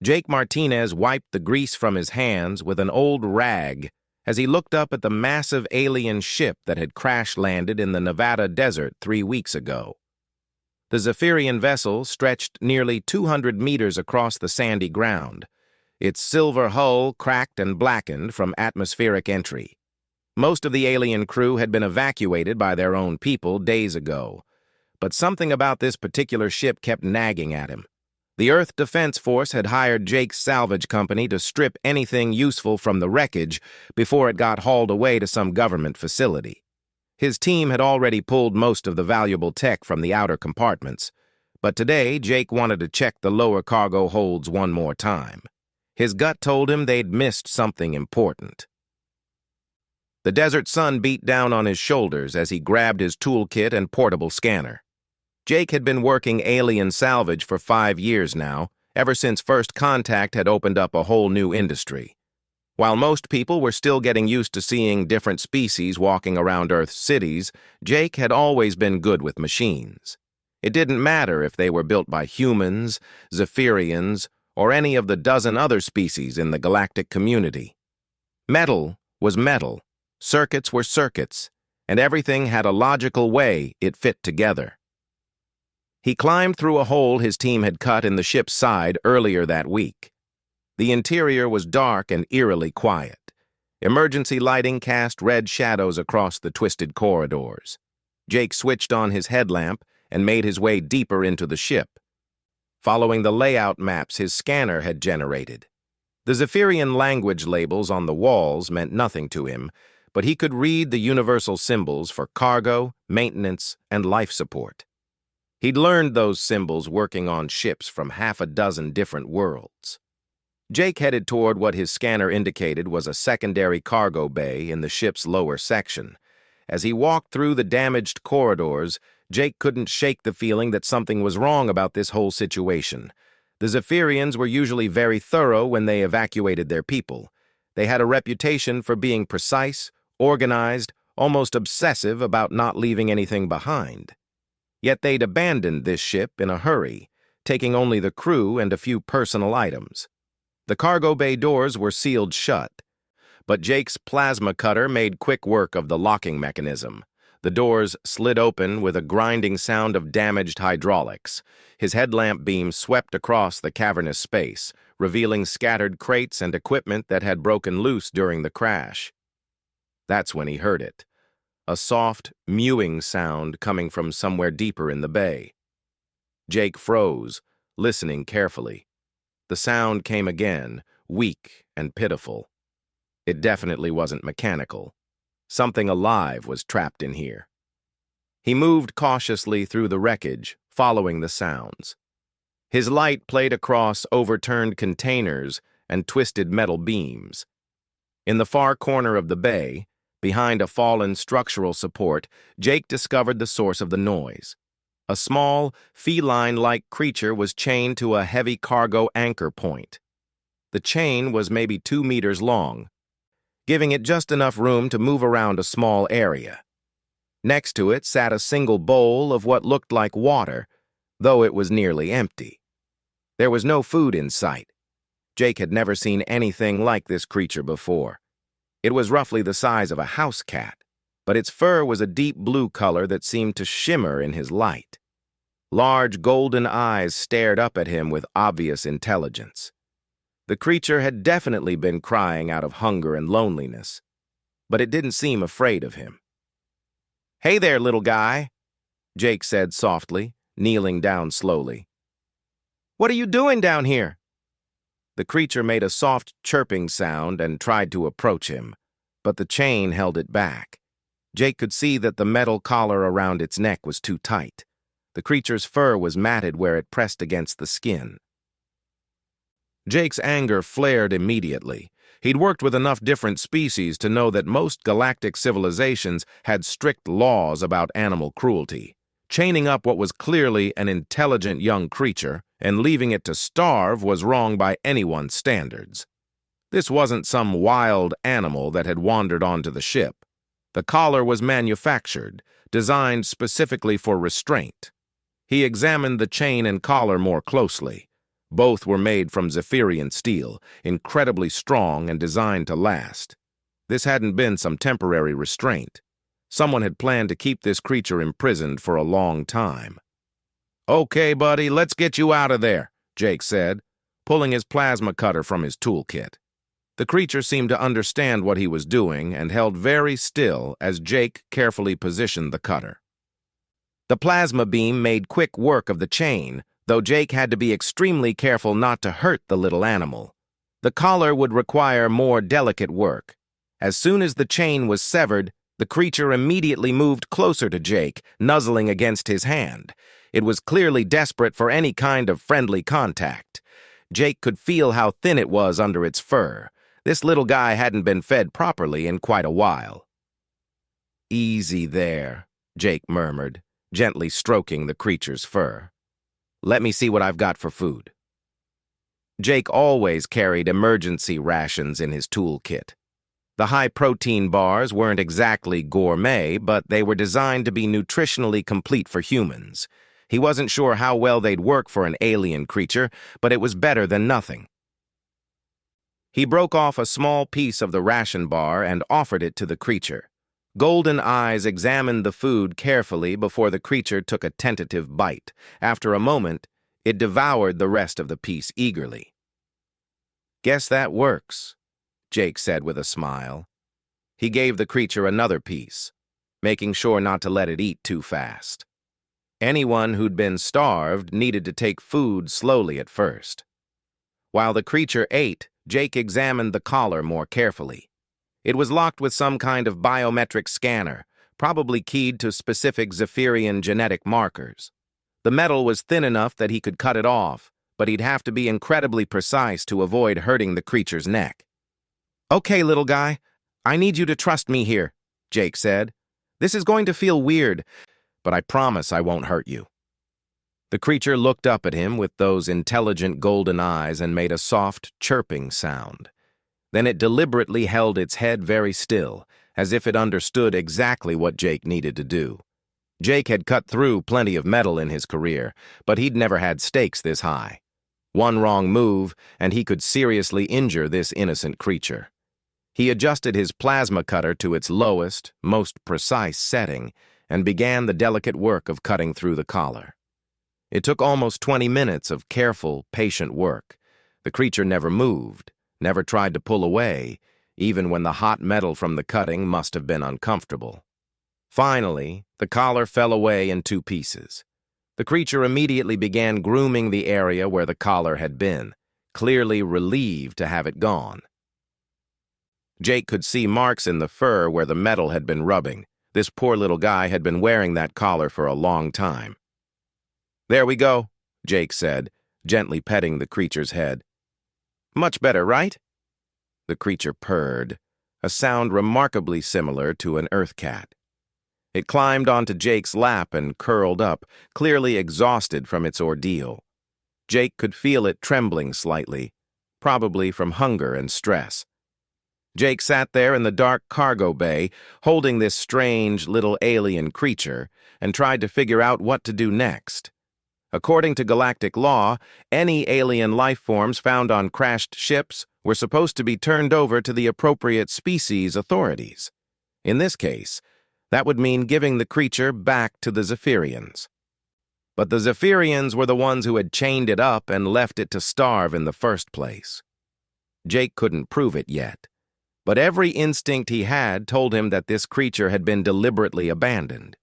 Jake Martinez wiped the grease from his hands with an old rag as he looked up at the massive alien ship that had crash-landed in the Nevada desert 3 weeks ago. The Zephyrian vessel stretched nearly 200 meters across the sandy ground, its silver hull cracked and blackened from atmospheric entry. Most of the alien crew had been evacuated by their own people days ago, but something about this particular ship kept nagging at him. The Earth Defense Force had hired Jake's salvage company to strip anything useful from the wreckage before it got hauled away to some government facility. His team had already pulled most of the valuable tech from the outer compartments, but today Jake wanted to check the lower cargo holds one more time. His gut told him they'd missed something important. The desert sun beat down on his shoulders as he grabbed his toolkit and portable scanner. Jake had been working alien salvage for 5 years now, ever since First Contact had opened up a whole new industry. While most people were still getting used to seeing different species walking around Earth's cities, Jake had always been good with machines. It didn't matter if they were built by humans, Zephyrians, or any of the dozen other species in the galactic community. Metal was metal, circuits were circuits, and everything had a logical way it fit together. He climbed through a hole his team had cut in the ship's side earlier that week. The interior was dark and eerily quiet. Emergency lighting cast red shadows across the twisted corridors. Jake switched on his headlamp and made his way deeper into the ship, following the layout maps his scanner had generated. The Zephyrian language labels on the walls meant nothing to him, but he could read the universal symbols for cargo, maintenance, and life support. He'd learned those symbols working on ships from half a dozen different worlds. Jake headed toward what his scanner indicated was a secondary cargo bay in the ship's lower section. As he walked through the damaged corridors, Jake couldn't shake the feeling that something was wrong about this whole situation. The Zephyrians were usually very thorough when they evacuated their people. They had a reputation for being precise, organized, almost obsessive about not leaving anything behind. Yet they'd abandoned this ship in a hurry, taking only the crew and a few personal items. The cargo bay doors were sealed shut, but Jake's plasma cutter made quick work of the locking mechanism. The doors slid open with a grinding sound of damaged hydraulics. His headlamp beam swept across the cavernous space, revealing scattered crates and equipment that had broken loose during the crash. That's when he heard it. A soft, mewing sound coming from somewhere deeper in the bay. Jake froze, listening carefully. The sound came again, weak and pitiful. It definitely wasn't mechanical. Something alive was trapped in here. He moved cautiously through the wreckage, following the sounds. His light played across overturned containers and twisted metal beams. In the far corner of the bay, behind a fallen structural support, Jake discovered the source of the noise. A small, feline-like creature was chained to a heavy cargo anchor point. The chain was maybe 2 meters long, giving it just enough room to move around a small area. Next to it sat a single bowl of what looked like water, though it was nearly empty. There was no food in sight. Jake had never seen anything like this creature before. It was roughly the size of a house cat, but its fur was a deep blue color that seemed to shimmer in his light. Large golden eyes stared up at him with obvious intelligence. The creature had definitely been crying out of hunger and loneliness, but it didn't seem afraid of him. "Hey there, little guy," Jake said softly, kneeling down slowly. "What are you doing down here?" The creature made a soft chirping sound and tried to approach him, but the chain held it back. Jake could see that the metal collar around its neck was too tight. The creature's fur was matted where it pressed against the skin. Jake's anger flared immediately. He'd worked with enough different species to know that most galactic civilizations had strict laws about animal cruelty. Chaining up what was clearly an intelligent young creature and leaving it to starve was wrong by anyone's standards. This wasn't some wild animal that had wandered onto the ship. The collar was manufactured, designed specifically for restraint. He examined the chain and collar more closely. Both were made from Zephyrian steel, incredibly strong and designed to last. This hadn't been some temporary restraint. Someone had planned to keep this creature imprisoned for a long time. "Okay, buddy, let's get you out of there," Jake said, pulling his plasma cutter from his toolkit. The creature seemed to understand what he was doing and held very still as Jake carefully positioned the cutter. The plasma beam made quick work of the chain, though Jake had to be extremely careful not to hurt the little animal. The collar would require more delicate work. As soon as the chain was severed, the creature immediately moved closer to Jake, nuzzling against his hand. It was clearly desperate for any kind of friendly contact. Jake could feel how thin it was under its fur. This little guy hadn't been fed properly in quite a while. "Easy there," Jake murmured, gently stroking the creature's fur. "Let me see what I've got for food." Jake always carried emergency rations in his toolkit. The high-protein bars weren't exactly gourmet, but they were designed to be nutritionally complete for humans. He wasn't sure how well they'd work for an alien creature, but it was better than nothing. He broke off a small piece of the ration bar and offered it to the creature. Golden eyes examined the food carefully before the creature took a tentative bite. After a moment, it devoured the rest of the piece eagerly. "Guess that works," Jake said with a smile. He gave the creature another piece, making sure not to let it eat too fast. Anyone who'd been starved needed to take food slowly at first. While the creature ate, Jake examined the collar more carefully. It was locked with some kind of biometric scanner, probably keyed to specific Zephyrian genetic markers. The metal was thin enough that he could cut it off, but he'd have to be incredibly precise to avoid hurting the creature's neck. "Okay, little guy, I need you to trust me here," Jake said. "This is going to feel weird, but I promise I won't hurt you." The creature looked up at him with those intelligent golden eyes and made a soft, chirping sound. Then it deliberately held its head very still, as if it understood exactly what Jake needed to do. Jake had cut through plenty of metal in his career, but he'd never had stakes this high. One wrong move, and he could seriously injure this innocent creature. He adjusted his plasma cutter to its lowest, most precise setting, and began the delicate work of cutting through the collar. It took almost 20 minutes of careful, patient work. The creature never moved, never tried to pull away, even when the hot metal from the cutting must have been uncomfortable. Finally, the collar fell away in 2 pieces. The creature immediately began grooming the area where the collar had been, clearly relieved to have it gone. Jake could see marks in the fur where the metal had been rubbing. This poor little guy had been wearing that collar for a long time. "There we go," Jake said, gently petting the creature's head. "Much better, right?" The creature purred, a sound remarkably similar to an earth cat. It climbed onto Jake's lap and curled up, clearly exhausted from its ordeal. Jake could feel it trembling slightly, probably from hunger and stress. Jake sat there in the dark cargo bay, holding this strange little alien creature, and tried to figure out what to do next. According to galactic law, any alien life forms found on crashed ships were supposed to be turned over to the appropriate species authorities. In this case, that would mean giving the creature back to the Zephyrians. But the Zephyrians were the ones who had chained it up and left it to starve in the first place. Jake couldn't prove it yet, but every instinct he had told him that this creature had been deliberately abandoned.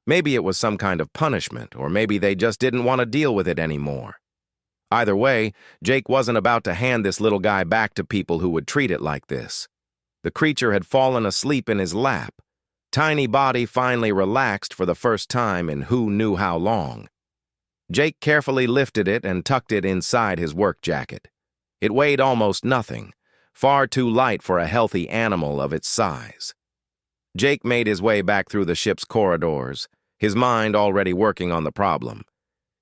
Maybe it was some kind of punishment, or maybe they just didn't want to deal with it anymore. Either way, Jake wasn't about to hand this little guy back to people who would treat it like this. The creature had fallen asleep in his lap. Tiny body finally relaxed for the first time in who knew how long. Jake carefully lifted it and tucked it inside his work jacket. It weighed almost nothing, far too light for a healthy animal of its size. Jake made his way back through the ship's corridors, his mind already working on the problem.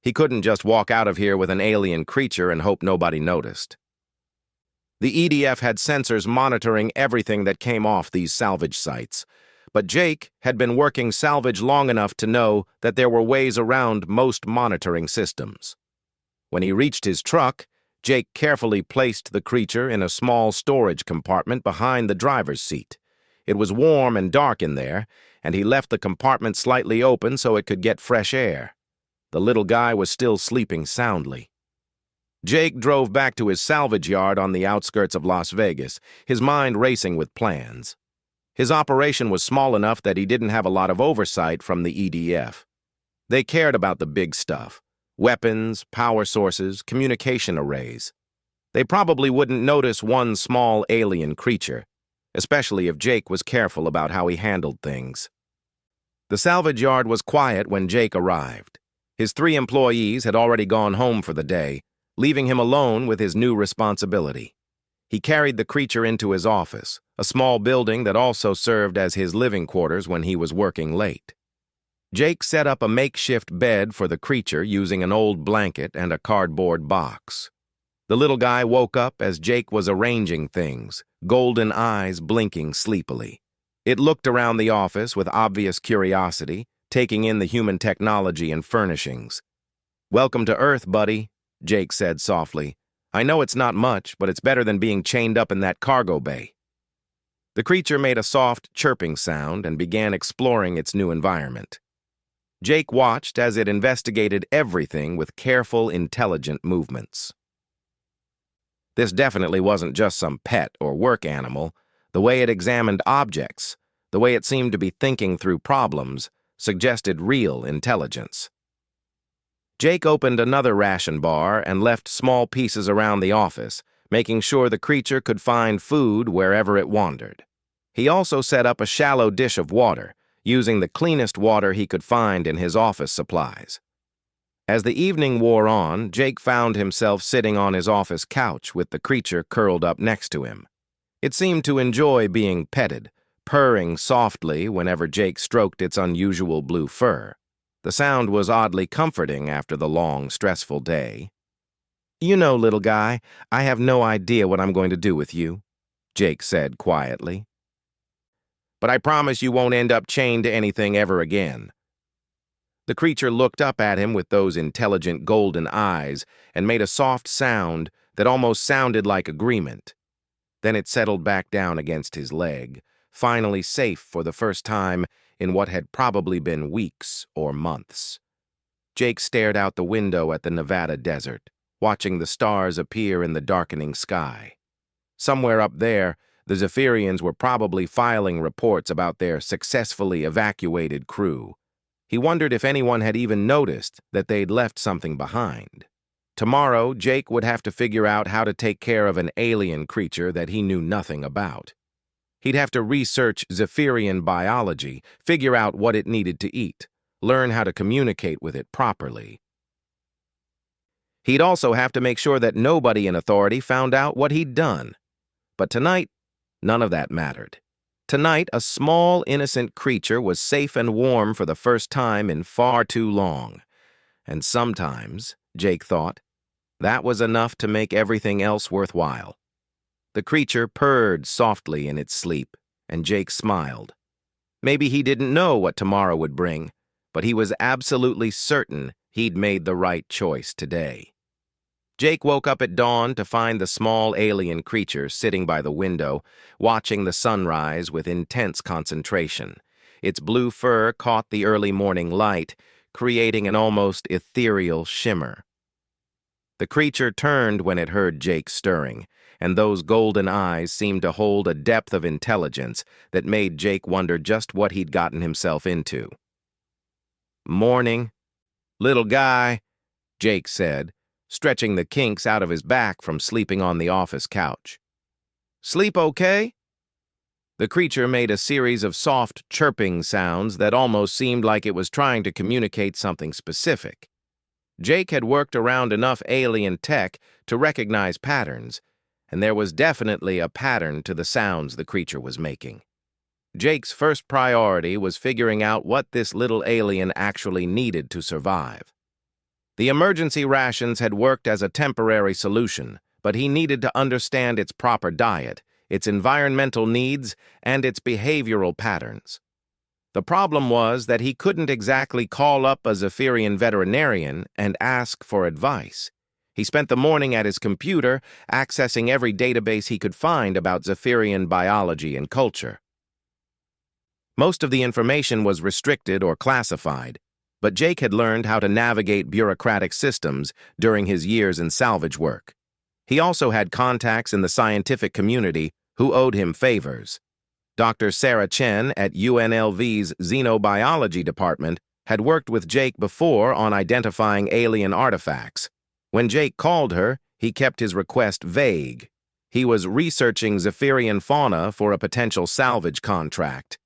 He couldn't just walk out of here with an alien creature and hope nobody noticed. The EDF had sensors monitoring everything that came off these salvage sites, but Jake had been working salvage long enough to know that there were ways around most monitoring systems. When he reached his truck, Jake carefully placed the creature in a small storage compartment behind the driver's seat. It was warm and dark in there, and he left the compartment slightly open so it could get fresh air. The little guy was still sleeping soundly. Jake drove back to his salvage yard on the outskirts of Las Vegas, his mind racing with plans. His operation was small enough that he didn't have a lot of oversight from the EDF. They cared about the big stuff: weapons, power sources, communication arrays. They probably wouldn't notice one small alien creature, especially if Jake was careful about how he handled things. The salvage yard was quiet when Jake arrived. His 3 employees had already gone home for the day, leaving him alone with his new responsibility. He carried the creature into his office, a small building that also served as his living quarters when he was working late. Jake set up a makeshift bed for the creature using an old blanket and a cardboard box. The little guy woke up as Jake was arranging things, golden eyes blinking sleepily. It looked around the office with obvious curiosity, taking in the human technology and furnishings. "Welcome to Earth, buddy," Jake said softly. "I know it's not much, but it's better than being chained up in that cargo bay." The creature made a soft, chirping sound and began exploring its new environment. Jake watched as it investigated everything with careful, intelligent movements. This definitely wasn't just some pet or work animal. The way it examined objects, the way it seemed to be thinking through problems, suggested real intelligence. Jake opened another ration bar and left small pieces around the office, making sure the creature could find food wherever it wandered. He also set up a shallow dish of water, using the cleanest water he could find in his office supplies. As the evening wore on, Jake found himself sitting on his office couch with the creature curled up next to him. It seemed to enjoy being petted, purring softly whenever Jake stroked its unusual blue fur. The sound was oddly comforting after the long, stressful day. "You know, little guy, I have no idea what I'm going to do with you," Jake said quietly. "But I promise you won't end up chained to anything ever again." The creature looked up at him with those intelligent golden eyes and made a soft sound that almost sounded like agreement. Then it settled back down against his leg, finally safe for the first time in what had probably been weeks or months. Jake stared out the window at the Nevada desert, watching the stars appear in the darkening sky. Somewhere up there, the Zephyrians were probably filing reports about their successfully evacuated crew. He wondered if anyone had even noticed that they'd left something behind. Tomorrow, Jake would have to figure out how to take care of an alien creature that he knew nothing about. He'd have to research Zephyrian biology, figure out what it needed to eat, learn how to communicate with it properly. He'd also have to make sure that nobody in authority found out what he'd done. But tonight, none of that mattered. Tonight, a small, innocent creature was safe and warm for the first time in far too long. And sometimes, Jake thought, that was enough to make everything else worthwhile. The creature purred softly in its sleep, and Jake smiled. Maybe he didn't know what tomorrow would bring, but he was absolutely certain he'd made the right choice today. Jake woke up at dawn to find the small alien creature sitting by the window, watching the sunrise with intense concentration. Its blue fur caught the early morning light, creating an almost ethereal shimmer. The creature turned when it heard Jake stirring, and those golden eyes seemed to hold a depth of intelligence that made Jake wonder just what he'd gotten himself into. "Morning, little guy," Jake said, stretching the kinks out of his back from sleeping on the office couch. "Sleep okay?" The creature made a series of soft, chirping sounds that almost seemed like it was trying to communicate something specific. Jake had worked around enough alien tech to recognize patterns, and there was definitely a pattern to the sounds the creature was making. Jake's first priority was figuring out what this little alien actually needed to survive. The emergency rations had worked as a temporary solution, but he needed to understand its proper diet, its environmental needs, and its behavioral patterns. The problem was that he couldn't exactly call up a Zephyrian veterinarian and ask for advice. He spent the morning at his computer, accessing every database he could find about Zephyrian biology and culture. Most of the information was restricted or classified, but Jake had learned how to navigate bureaucratic systems during his years in salvage work. He also had contacts in the scientific community who owed him favors. Dr. Sarah Chen at UNLV's Xenobiology Department had worked with Jake before on identifying alien artifacts. When Jake called her, he kept his request vague. He was researching Zephyrian fauna for a potential salvage contract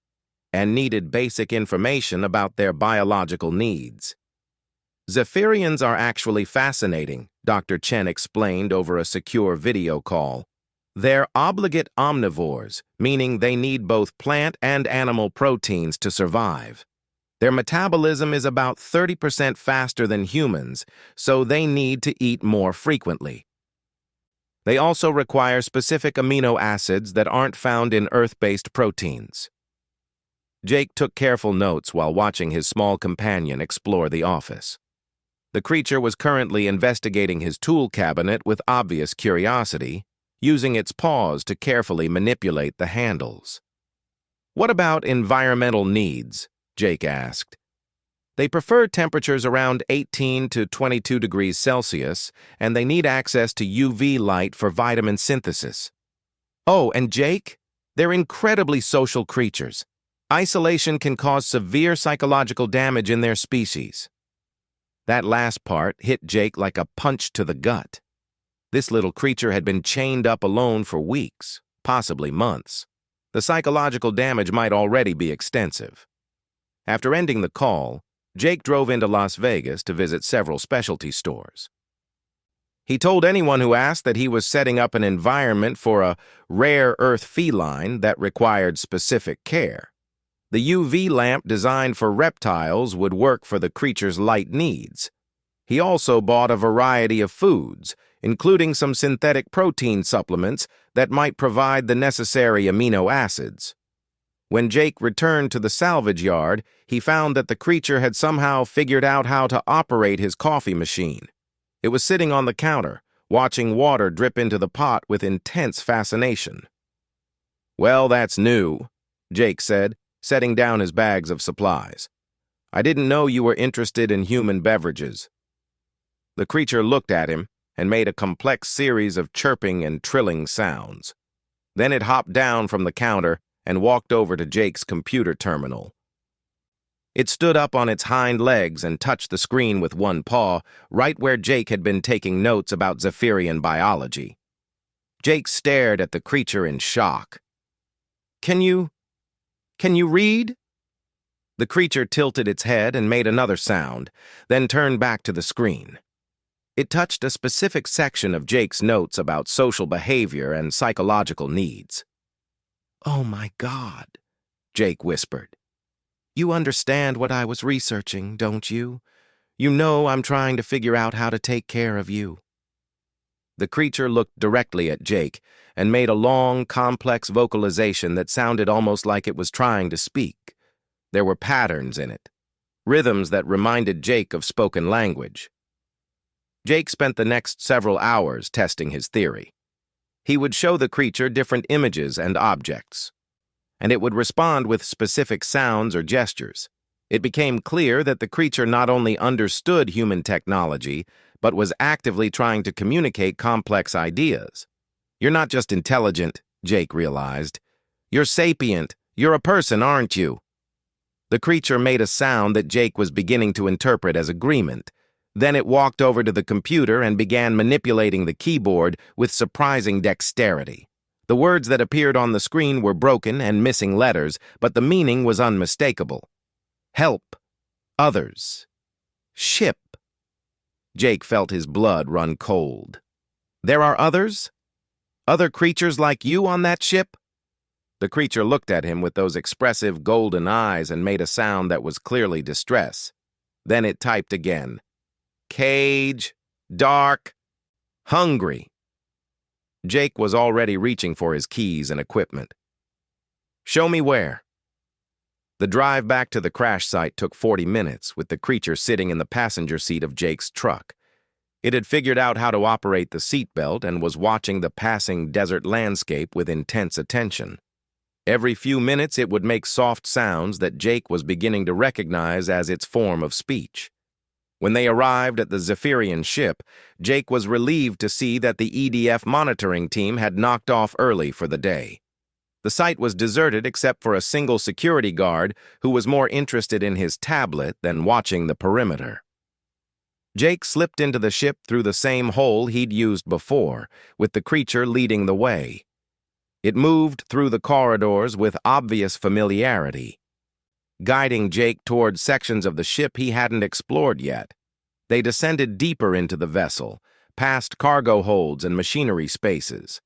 and needed basic information about their biological needs. Zephyrians are actually fascinating, Dr. Chen explained over a secure video call. They're obligate omnivores, meaning they need both plant and animal proteins to survive. Their metabolism is about 30% faster than humans, so they need to eat more frequently. They also require specific amino acids that aren't found in Earth-based proteins. Jake took careful notes while watching his small companion explore the office. The creature was currently investigating his tool cabinet with obvious curiosity, using its paws to carefully manipulate the handles. "What about environmental needs?" Jake asked. "They prefer temperatures around 18 to 22 degrees Celsius, and they need access to UV light for vitamin synthesis. Oh, and Jake, they're incredibly social creatures. Isolation can cause severe psychological damage in their species." That last part hit Jake like a punch to the gut. This little creature had been chained up alone for weeks, possibly months. The psychological damage might already be extensive. After ending the call, Jake drove into Las Vegas to visit several specialty stores. He told anyone who asked that he was setting up an environment for a rare earth feline that required specific care. The UV lamp designed for reptiles would work for the creature's light needs. He also bought a variety of foods, including some synthetic protein supplements that might provide the necessary amino acids. When Jake returned to the salvage yard, he found that the creature had somehow figured out how to operate his coffee machine. It was sitting on the counter, watching water drip into the pot with intense fascination. "Well, that's new," Jake said, setting down his bags of supplies. "I didn't know you were interested in human beverages." The creature looked at him and made a complex series of chirping and trilling sounds. Then it hopped down from the counter and walked over to Jake's computer terminal. It stood up on its hind legs and touched the screen with one paw, right where Jake had been taking notes about Zephyrian biology. Jake stared at the creature in shock. Can you read?" The creature tilted its head and made another sound, then turned back to the screen. It touched a specific section of Jake's notes about social behavior and psychological needs. "Oh my God," Jake whispered. "You understand what I was researching, don't you? You know I'm trying to figure out how to take care of you." The creature looked directly at Jake and made a long, complex vocalization that sounded almost like it was trying to speak. There were patterns in it, rhythms that reminded Jake of spoken language. Jake spent the next several hours testing his theory. He would show the creature different images and objects, and it would respond with specific sounds or gestures. It became clear that the creature not only understood human technology, but was actively trying to communicate complex ideas. "You're not just intelligent," Jake realized. "You're sapient. You're a person, aren't you?" The creature made a sound that Jake was beginning to interpret as agreement. Then it walked over to the computer and began manipulating the keyboard with surprising dexterity. The words that appeared on the screen were broken and missing letters, but the meaning was unmistakable. Help. Others. Ship. Jake felt his blood run cold. "There are others? Other creatures like you on that ship?" The creature looked at him with those expressive golden eyes and made a sound that was clearly distress. Then it typed again. "Cage. Dark. Hungry." Jake was already reaching for his keys and equipment. "Show me where." The drive back to the crash site took 40 minutes, with the creature sitting in the passenger seat of Jake's truck. It had figured out how to operate the seatbelt and was watching the passing desert landscape with intense attention. Every few minutes it would make soft sounds that Jake was beginning to recognize as its form of speech. When they arrived at the Zephyrian ship, Jake was relieved to see that the EDF monitoring team had knocked off early for the day. The site was deserted except for a single security guard who was more interested in his tablet than watching the perimeter. Jake slipped into the ship through the same hole he'd used before, with the creature leading the way. It moved through the corridors with obvious familiarity, guiding Jake toward sections of the ship he hadn't explored yet. They descended deeper into the vessel, past cargo holds and machinery spaces.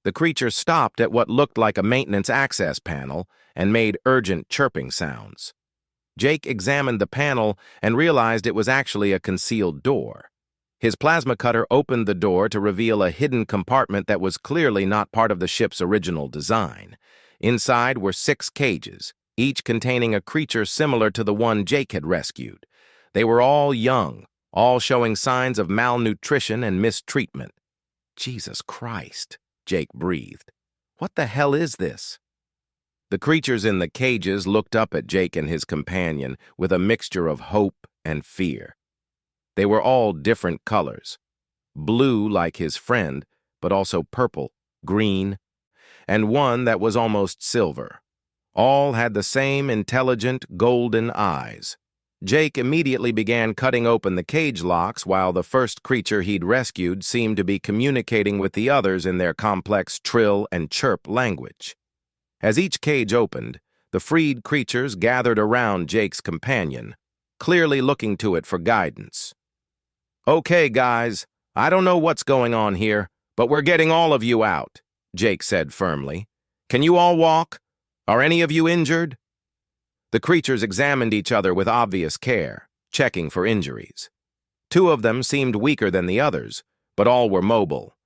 The creature stopped at what looked like a maintenance access panel and made urgent chirping sounds. Jake examined the panel and realized it was actually a concealed door. His plasma cutter opened the door to reveal a hidden compartment that was clearly not part of the ship's original design. Inside were 6 cages, each containing a creature similar to the one Jake had rescued. They were all young, all showing signs of malnutrition and mistreatment. Jesus Christ, Jake breathed. What the hell is this? The creatures in the cages looked up at Jake and his companion with a mixture of hope and fear. They were all different colors. Blue like his friend, but also purple, green, and one that was almost silver. All had the same intelligent, golden eyes. Jake immediately began cutting open the cage locks while the first creature he'd rescued seemed to be communicating with the others in their complex trill and chirp language. As each cage opened, the freed creatures gathered around Jake's companion, clearly looking to it for guidance. "Okay, guys, I don't know what's going on here, but we're getting all of you out," Jake said firmly. "Can you all walk? Are any of you injured?" The creatures examined each other with obvious care, checking for injuries. 2 of them seemed weaker than the others, but all were mobile.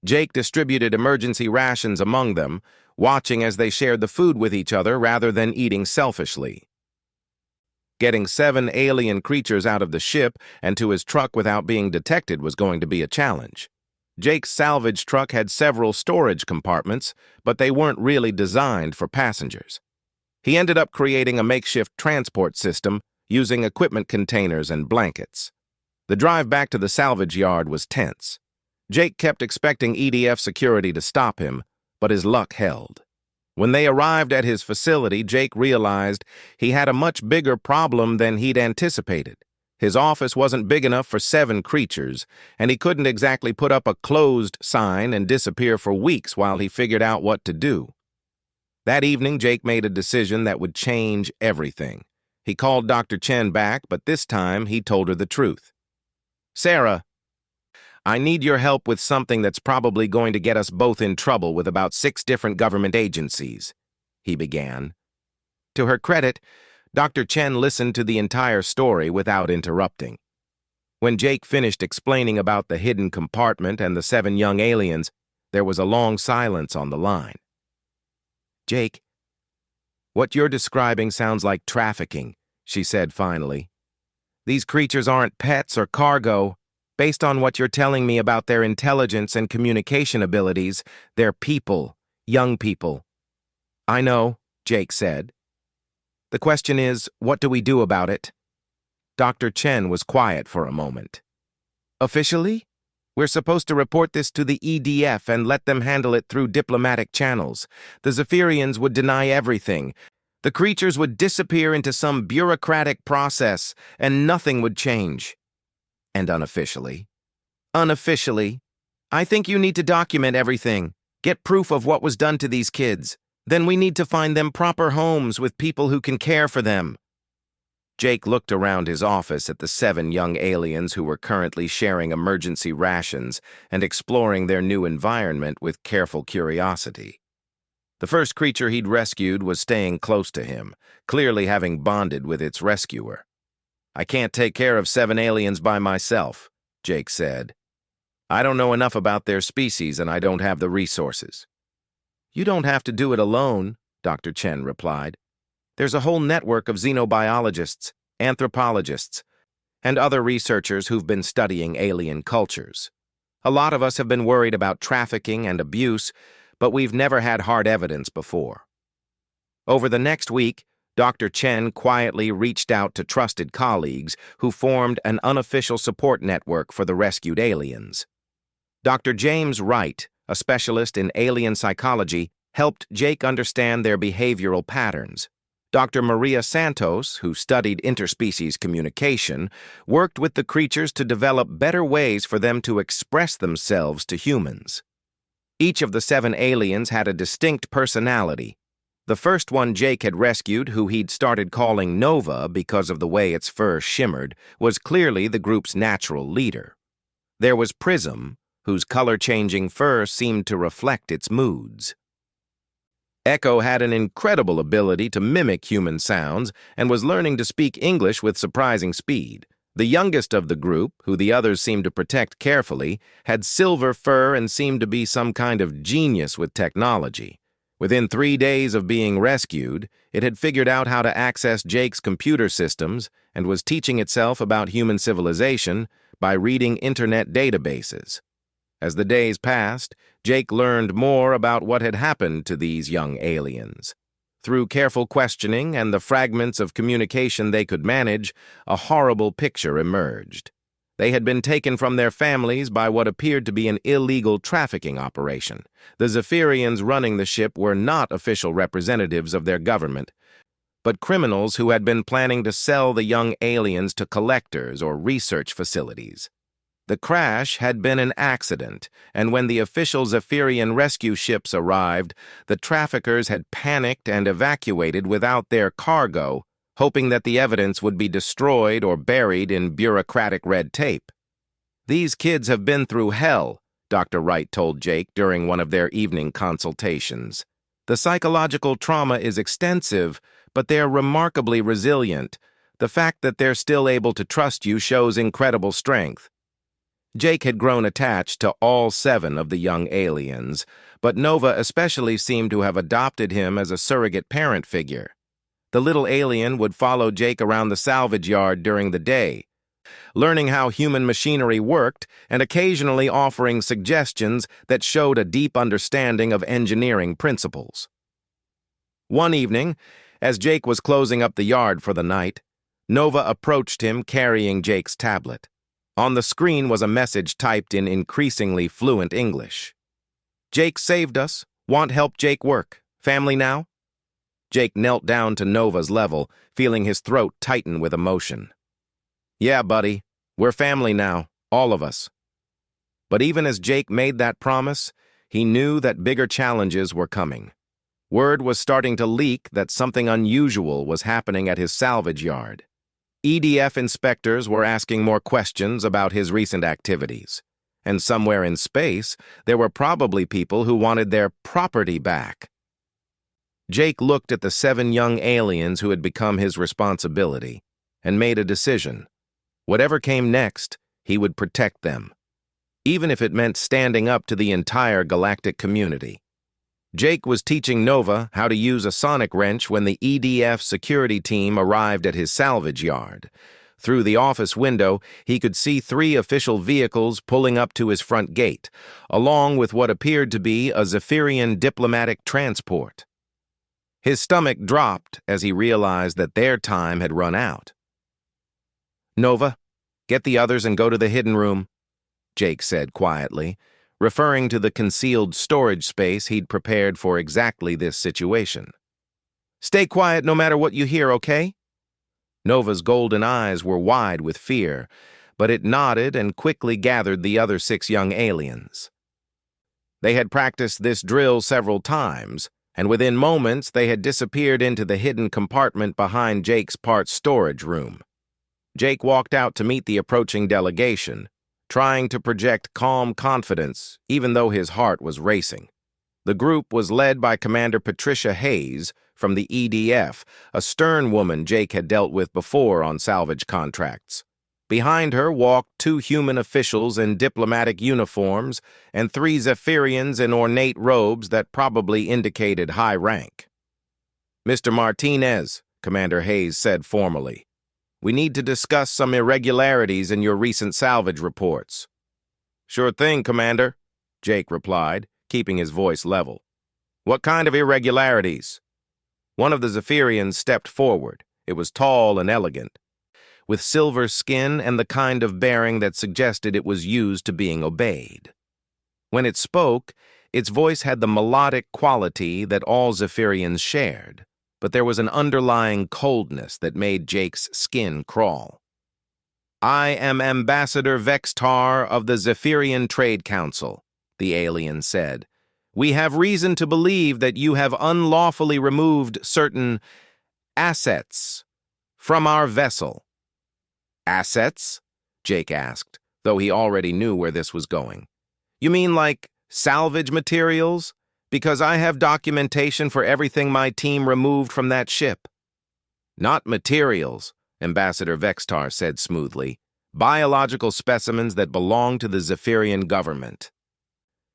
Jake distributed emergency rations among them, watching as they shared the food with each other rather than eating selfishly. Getting 7 alien creatures out of the ship and to his truck without being detected was going to be a challenge. Jake's salvage truck had several storage compartments, but they weren't really designed for passengers. He ended up creating a makeshift transport system using equipment containers and blankets. The drive back to the salvage yard was tense. Jake kept expecting EDF security to stop him, but his luck held. When they arrived at his facility, Jake realized he had a much bigger problem than he'd anticipated. His office wasn't big enough for 7 creatures, and he couldn't exactly put up a closed sign and disappear for weeks while he figured out what to do. That evening, Jake made a decision that would change everything. He called Dr. Chen back, but this time he told her the truth. "Sarah, I need your help with something that's probably going to get us both in trouble with about 6 different government agencies," he began. To her credit, Dr. Chen listened to the entire story without interrupting. When Jake finished explaining about the hidden compartment and the 7 young aliens, there was a long silence on the line. "Jake, what you're describing sounds like trafficking," she said finally. "These creatures aren't pets or cargo. Based on what you're telling me about their intelligence and communication abilities, they're people, young people." "I know," Jake said. "The question is, what do we do about it?" Dr. Chen was quiet for a moment. "Officially? We're supposed to report this to the EDF and let them handle it through diplomatic channels. The Zephyrians would deny everything. The creatures would disappear into some bureaucratic process, and nothing would change." "And unofficially?" "Unofficially, I think you need to document everything. Get proof of what was done to these kids. Then we need to find them proper homes with people who can care for them." Jake looked around his office at the 7 young aliens who were currently sharing emergency rations and exploring their new environment with careful curiosity. The first creature he'd rescued was staying close to him, clearly having bonded with its rescuer. "I can't take care of 7 aliens by myself," Jake said. "I don't know enough about their species and I don't have the resources." "You don't have to do it alone," Dr. Chen replied. "There's a whole network of xenobiologists, anthropologists, and other researchers who've been studying alien cultures. A lot of us have been worried about trafficking and abuse, but we've never had hard evidence before. Over the next week, Dr. Chen quietly reached out to trusted colleagues who formed an unofficial support network for the rescued aliens. Dr. James Wright, a specialist in alien psychology, helped Jake understand their behavioral patterns. Dr. Maria Santos, who studied interspecies communication, worked with the creatures to develop better ways for them to express themselves to humans. Each of the 7 aliens had a distinct personality. The first one Jake had rescued, who he'd started calling Nova because of the way its fur shimmered, was clearly the group's natural leader. There was Prism, whose color-changing fur seemed to reflect its moods. Echo had an incredible ability to mimic human sounds and was learning to speak English with surprising speed. The youngest of the group, who the others seemed to protect carefully, had silver fur and seemed to be some kind of genius with technology. Within 3 days of being rescued, it had figured out how to access Jake's computer systems and was teaching itself about human civilization by reading internet databases. As the days passed, Jake learned more about what had happened to these young aliens. Through careful questioning and the fragments of communication they could manage, a horrible picture emerged. They had been taken from their families by what appeared to be an illegal trafficking operation. The Zephyrians running the ship were not official representatives of their government, but criminals who had been planning to sell the young aliens to collectors or research facilities. The crash had been an accident, and when the official Zephyrian rescue ships arrived, the traffickers had panicked and evacuated without their cargo, hoping that the evidence would be destroyed or buried in bureaucratic red tape. "These kids have been through hell," Dr. Wright told Jake during one of their evening consultations. "The psychological trauma is extensive, but they're remarkably resilient. The fact that they're still able to trust you shows incredible strength." Jake had grown attached to all 7 of the young aliens, but Nova especially seemed to have adopted him as a surrogate parent figure. The little alien would follow Jake around the salvage yard during the day, learning how human machinery worked and occasionally offering suggestions that showed a deep understanding of engineering principles. One evening, as Jake was closing up the yard for the night, Nova approached him carrying Jake's tablet. On the screen was a message typed in increasingly fluent English. "Jake saved us. Want help Jake work. Family now?" Jake knelt down to Nova's level, feeling his throat tighten with emotion. "Yeah, buddy. We're family now. All of us." But even as Jake made that promise, he knew that bigger challenges were coming. Word was starting to leak that something unusual was happening at his salvage yard. EDF inspectors were asking more questions about his recent activities. And somewhere in space, there were probably people who wanted their property back. Jake looked at the 7 young aliens who had become his responsibility and made a decision. Whatever came next, he would protect them, even if it meant standing up to the entire galactic community. Jake was teaching Nova how to use a sonic wrench when the EDF security team arrived at his salvage yard. Through the office window, he could see 3 official vehicles pulling up to his front gate, along with what appeared to be a Zephyrian diplomatic transport. His stomach dropped as he realized that their time had run out. "Nova, get the others and go to the hidden room," Jake said quietly, referring to the concealed storage space he'd prepared for exactly this situation. "Stay quiet no matter what you hear, okay?" Nova's golden eyes were wide with fear, but it nodded and quickly gathered the other 6 young aliens. They had practiced this drill several times, and within moments they had disappeared into the hidden compartment behind Jake's part storage room. Jake walked out to meet the approaching delegation, trying to project calm confidence, even though his heart was racing. The group was led by Commander Patricia Hayes from the EDF, a stern woman Jake had dealt with before on salvage contracts. Behind her walked 2 human officials in diplomatic uniforms and 3 Zephyrians in ornate robes that probably indicated high rank. "Mr. Martinez," Commander Hayes said formally, We need to discuss some irregularities in your recent salvage reports. Sure thing, Commander, Jake replied, keeping his voice level. What kind of irregularities? One of the Zephyrians stepped forward. It was tall and elegant, with silver skin and the kind of bearing that suggested it was used to being obeyed. When it spoke, its voice had the melodic quality that all Zephyrians shared, but there was an underlying coldness that made Jake's skin crawl. I am Ambassador Vextar of the Zephyrian Trade Council, the alien said. We have reason to believe that you have unlawfully removed certain assets from our vessel. Assets? Jake asked, though he already knew where this was going. You mean like salvage materials? Because I have documentation for everything my team removed from that ship. Not materials, Ambassador Vextar said smoothly. Biological specimens that belong to the Zephyrian government.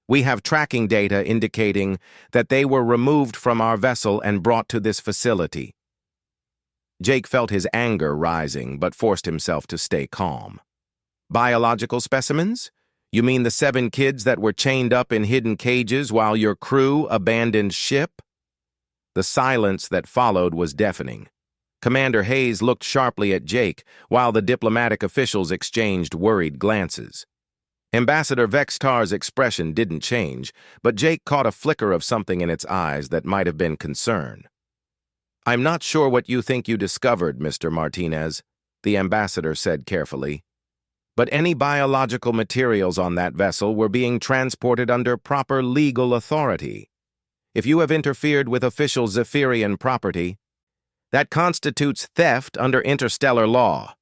We have tracking data indicating that they were removed from our vessel and brought to this facility. Jake felt his anger rising, but forced himself to stay calm. Biological specimens? You mean the 7 kids that were chained up in hidden cages while your crew abandoned ship? The silence that followed was deafening. Commander Hayes looked sharply at Jake, while the diplomatic officials exchanged worried glances. Ambassador Vextar's expression didn't change, but Jake caught a flicker of something in its eyes that might have been concern. I'm not sure what you think you discovered, Mr. Martinez, the ambassador said carefully. But any biological materials on that vessel were being transported under proper legal authority. If you have interfered with official Zephyrian property, that constitutes theft under interstellar law.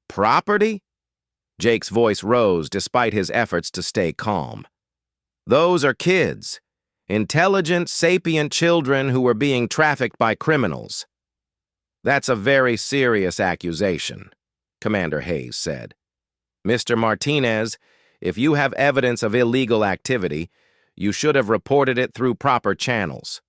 Property? Jake's voice rose despite his efforts to stay calm. Those are kids. Intelligent, sapient children who were being trafficked by criminals. That's a very serious accusation, Commander Hayes said. Mr. Martinez, if you have evidence of illegal activity, you should have reported it through proper channels.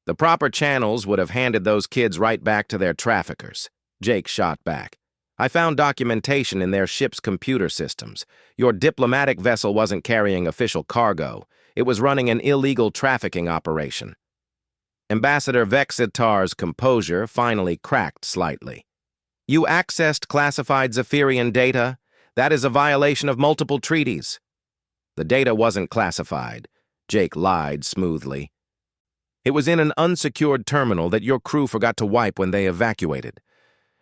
The proper channels would have handed those kids right back to their traffickers, Jake shot back. I found documentation in their ship's computer systems. Your diplomatic vessel wasn't carrying official cargo. It was running an illegal trafficking operation. Ambassador Vextar's composure finally cracked slightly. You accessed classified Zephyrian data? That is a violation of multiple treaties. The data wasn't classified, Jake lied smoothly. It was in an unsecured terminal that your crew forgot to wipe when they evacuated.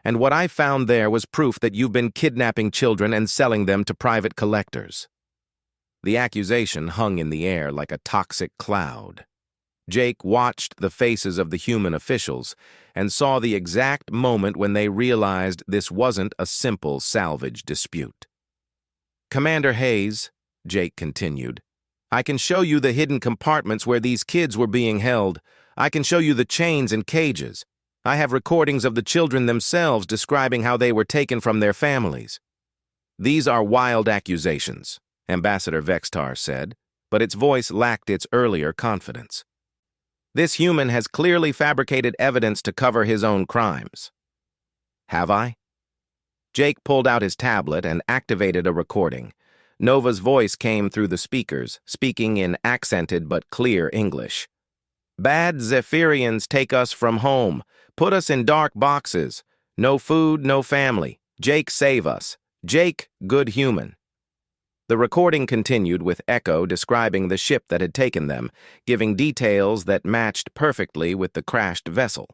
And what I found there was proof that you've been kidnapping children and selling them to private collectors. The accusation hung in the air like a toxic cloud. Jake watched the faces of the human officials and saw the exact moment when they realized this wasn't a simple salvage dispute. Commander Hayes, Jake continued, I can show you the hidden compartments where these kids were being held. I can show you the chains and cages. I have recordings of the children themselves describing how they were taken from their families. These are wild accusations, Ambassador Vextar said, but its voice lacked its earlier confidence. This human has clearly fabricated evidence to cover his own crimes. Have I? Jake pulled out his tablet and activated a recording. Nova's voice came through the speakers, speaking in accented but clear English. Bad Zephyrians take us from home, put us in dark boxes. No food, no family. Jake, save us. Jake, good human. The recording continued with Echo describing the ship that had taken them, giving details that matched perfectly with the crashed vessel.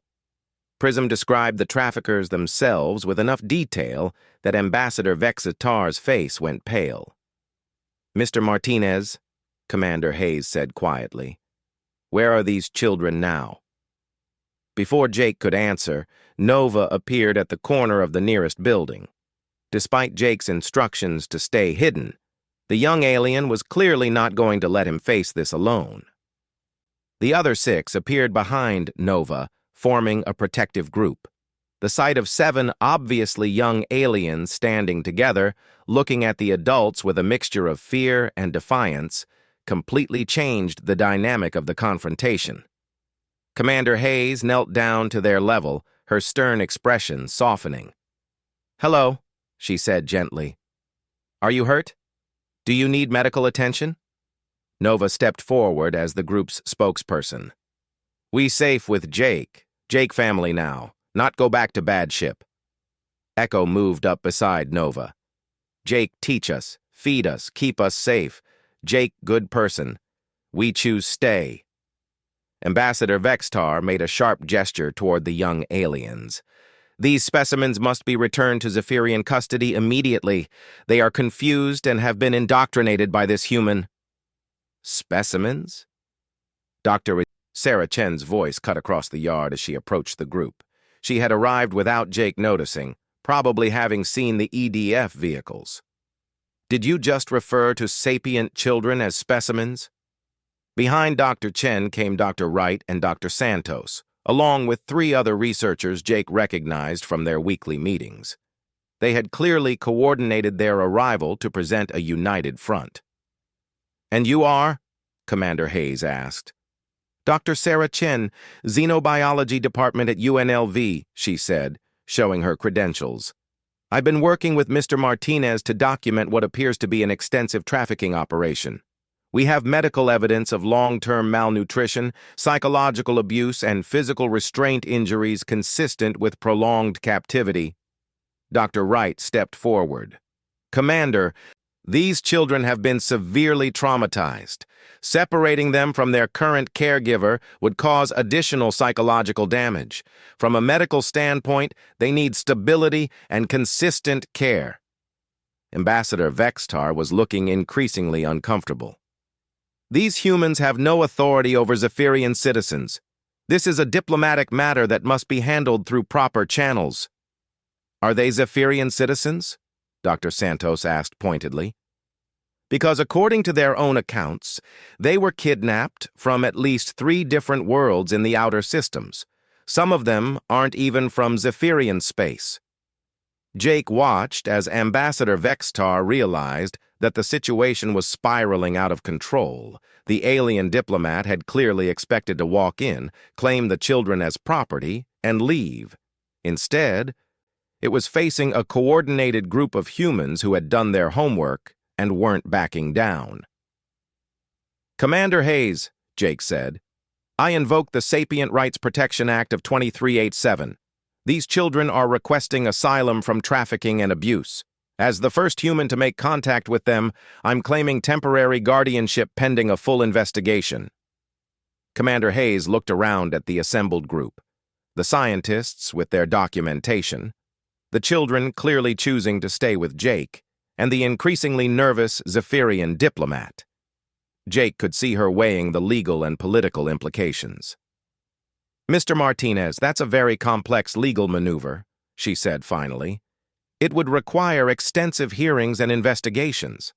Prism described the traffickers themselves with enough detail that Ambassador Vextar's face went pale. Mr. Martinez, Commander Hayes said quietly, where are these children now? Before Jake could answer, Nova appeared at the corner of the nearest building. Despite Jake's instructions to stay hidden, the young alien was clearly not going to let him face this alone. The other 6 appeared behind Nova, forming a protective group. The sight of 7 obviously young aliens standing together, looking at the adults with a mixture of fear and defiance, completely changed the dynamic of the confrontation. Commander Hayes knelt down to their level, her stern expression softening. "Hello," she said gently. "Are you hurt? Do you need medical attention?" Nova stepped forward as the group's spokesperson. "We safe with Jake. Jake family now. Not go back to bad ship." Echo moved up beside Nova. "Jake teach us, feed us, keep us safe. Jake good person. We choose stay." Ambassador Vextar made a sharp gesture toward the young aliens. "These specimens must be returned to Zephyrian custody immediately. They are confused and have been indoctrinated by this human." "Specimens?" Dr. Sarah Chen's voice cut across the yard as she approached the group. She had arrived without Jake noticing, probably having seen the EDF vehicles. "Did you just refer to sapient children as specimens?" Behind Dr. Chen came Dr. Wright and Dr. Santos, along with 3 other researchers Jake recognized from their weekly meetings. They had clearly coordinated their arrival to present a united front. "And you are?" Commander Hayes asked. "Dr. Sarah Chen, Xenobiology Department at UNLV," she said, showing her credentials. "I've been working with Mr. Martinez to document what appears to be an extensive trafficking operation. We have medical evidence of long-term malnutrition, psychological abuse, and physical restraint injuries consistent with prolonged captivity." Dr. Wright stepped forward. "Commander, these children have been severely traumatized. Separating them from their current caregiver would cause additional psychological damage. From a medical standpoint, they need stability and consistent care." Ambassador Vextar was looking increasingly uncomfortable. "These humans have no authority over Zephyrian citizens. This is a diplomatic matter that must be handled through proper channels." "Are they Zephyrian citizens?" Dr. Santos asked pointedly. "Because according to their own accounts, they were kidnapped from at least 3 different worlds in the outer systems. Some of them aren't even from Zephyrian space." Jake watched as Ambassador Vextar realized that the situation was spiraling out of control. The alien diplomat had clearly expected to walk in, claim the children as property, and leave. Instead, it was facing a coordinated group of humans who had done their homework and weren't backing down. "Commander Hayes," Jake said, "I invoke the Sapient Rights Protection Act of 2387. These children are requesting asylum from trafficking and abuse. As the first human to make contact with them, I'm claiming temporary guardianship pending a full investigation." Commander Hayes looked around at the assembled group. The scientists with their documentation, the children clearly choosing to stay with Jake, and the increasingly nervous Zephyrian diplomat. Jake could see her weighing the legal and political implications. "Mr. Martinez, that's a very complex legal maneuver," she said finally. "It would require extensive hearings and investigations."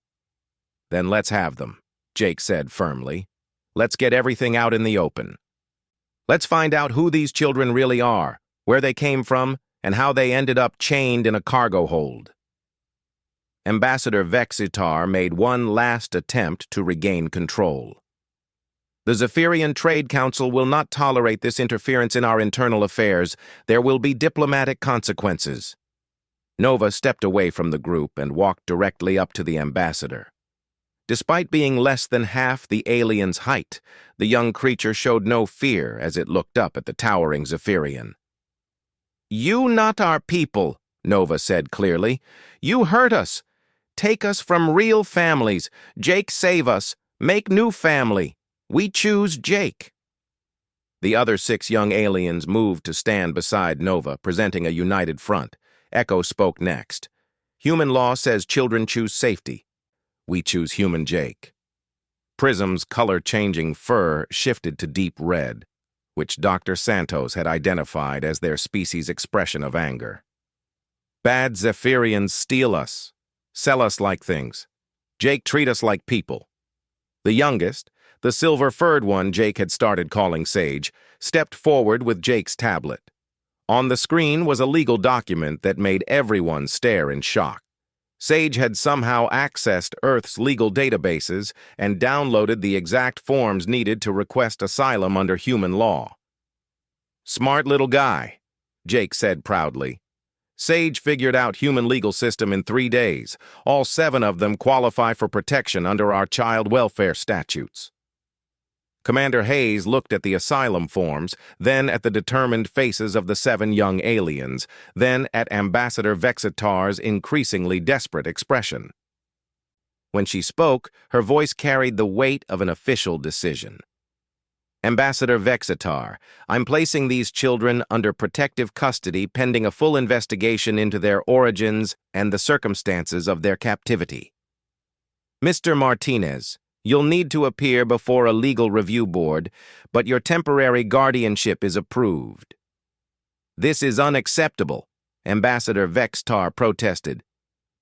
"Then let's have them," Jake said firmly. "Let's get everything out in the open. Let's find out who these children really are, where they came from, and how they ended up chained in a cargo hold." Ambassador Vextar made one last attempt to regain control. "The Zephyrian Trade Council will not tolerate this interference in our internal affairs. There will be diplomatic consequences." Nova stepped away from the group and walked directly up to the ambassador. Despite being less than half the alien's height, the young creature showed no fear as it looked up at the towering Zephyrian. "You not our people," Nova said clearly. "You hurt us. Take us from real families. Jake save us. Make new family. We choose Jake." The other 6 young aliens moved to stand beside Nova, presenting a united front. Echo spoke next. "Human law says children choose safety. We choose human Jake." Prism's color-changing fur shifted to deep red, which Dr. Santos had identified as their species' expression of anger. "Bad Zephyrians steal us, sell us like things. Jake treat us like people." The youngest, the silver-furred one Jake had started calling Sage, stepped forward with Jake's tablet. On the screen was a legal document that made everyone stare in shock. Sage had somehow accessed Earth's legal databases and downloaded the exact forms needed to request asylum under human law. "Smart little guy," Jake said proudly. Sage figured out human legal system in 3 days. All 7 of them qualify for protection under our child welfare statutes. Commander Hayes looked at the asylum forms, then at the determined faces of the 7 young aliens, then at Ambassador Vexitar's increasingly desperate expression. When she spoke, her voice carried the weight of an official decision. Ambassador Vexitar, I'm placing these children under protective custody pending a full investigation into their origins and the circumstances of their captivity. Mr. Martinez, you'll need to appear before a legal review board, but your temporary guardianship is approved. This is unacceptable, Ambassador Vexitar protested.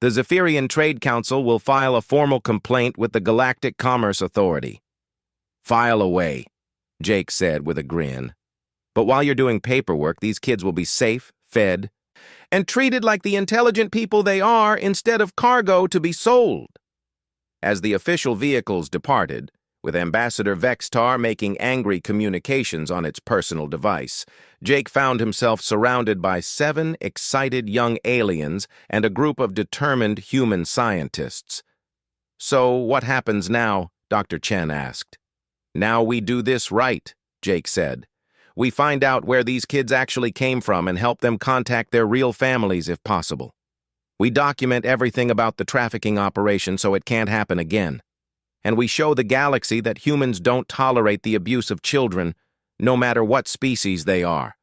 The Zephyrian Trade Council will file a formal complaint with the Galactic Commerce Authority. File away, Jake said with a grin. But while you're doing paperwork, these kids will be safe, fed, and treated like the intelligent people they are instead of cargo to be sold. As the official vehicles departed, with Ambassador Vexitar making angry communications on its personal device, Jake found himself surrounded by 7 excited young aliens and a group of determined human scientists. So what happens now? Dr. Chen asked. Now we do this right, Jake said. We find out where these kids actually came from and help them contact their real families if possible. We document everything about the trafficking operation so it can't happen again. And we show the galaxy that humans don't tolerate the abuse of children, no matter what species they are.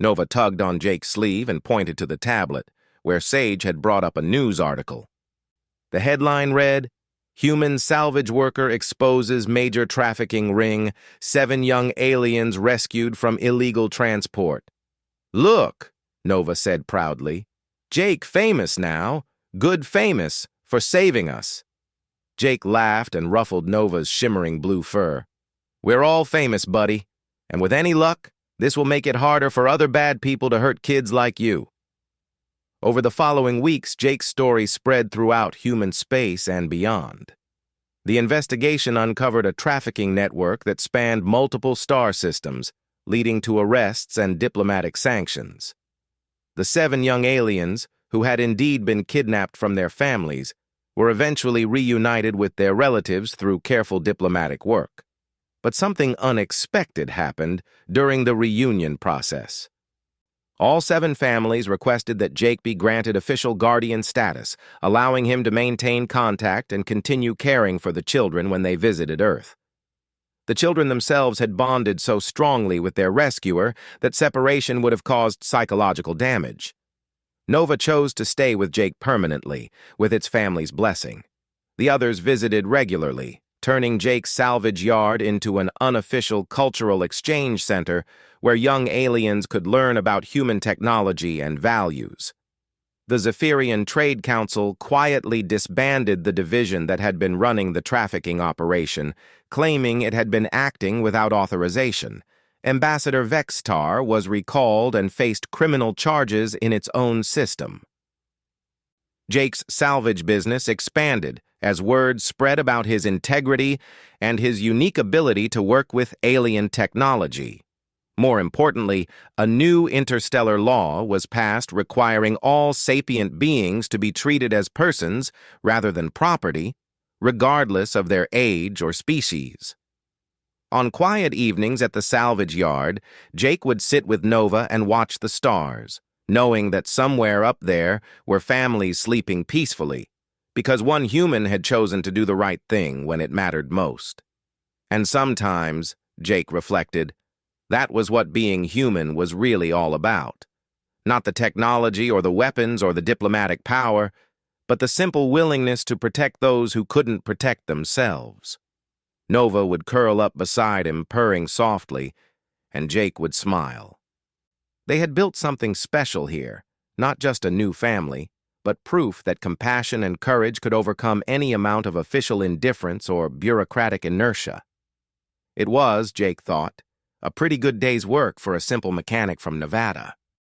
Nova tugged on Jake's sleeve and pointed to the tablet, where Sage had brought up a news article. The headline read, Human salvage worker exposes major trafficking ring, 7 young aliens rescued from illegal transport. Look, Nova said proudly. Jake famous now, good famous, for saving us. Jake laughed and ruffled Nova's shimmering blue fur. We're all famous, buddy, and with any luck, this will make it harder for other bad people to hurt kids like you. Over the following weeks, Jake's story spread throughout human space and beyond. The investigation uncovered a trafficking network that spanned multiple star systems, leading to arrests and diplomatic sanctions. The 7 young aliens, who had indeed been kidnapped from their families, were eventually reunited with their relatives through careful diplomatic work. But something unexpected happened during the reunion process. All 7 families requested that Jake be granted official guardian status, allowing him to maintain contact and continue caring for the children when they visited Earth. The children themselves had bonded so strongly with their rescuer that separation would have caused psychological damage. Nova chose to stay with Jake permanently, with its family's blessing. The others visited regularly, turning Jake's salvage yard into an unofficial cultural exchange center where young aliens could learn about human technology and values. The Zephyrian Trade Council quietly disbanded the division that had been running the trafficking operation, claiming it had been acting without authorization. Ambassador Vexitar was recalled and faced criminal charges in its own system. Jake's salvage business expanded as word spread about his integrity and his unique ability to work with alien technology. More importantly, a new interstellar law was passed requiring all sapient beings to be treated as persons rather than property, regardless of their age or species. On quiet evenings at the salvage yard, Jake would sit with Nova and watch the stars, knowing that somewhere up there were families sleeping peacefully, because one human had chosen to do the right thing when it mattered most. And sometimes, Jake reflected, that was what being human was really all about. Not the technology or the weapons or the diplomatic power, but the simple willingness to protect those who couldn't protect themselves. Nova would curl up beside him, purring softly, and Jake would smile. They had built something special here, not just a new family, but proof that compassion and courage could overcome any amount of official indifference or bureaucratic inertia. It was, Jake thought, a pretty good day's work for a simple mechanic from Nevada.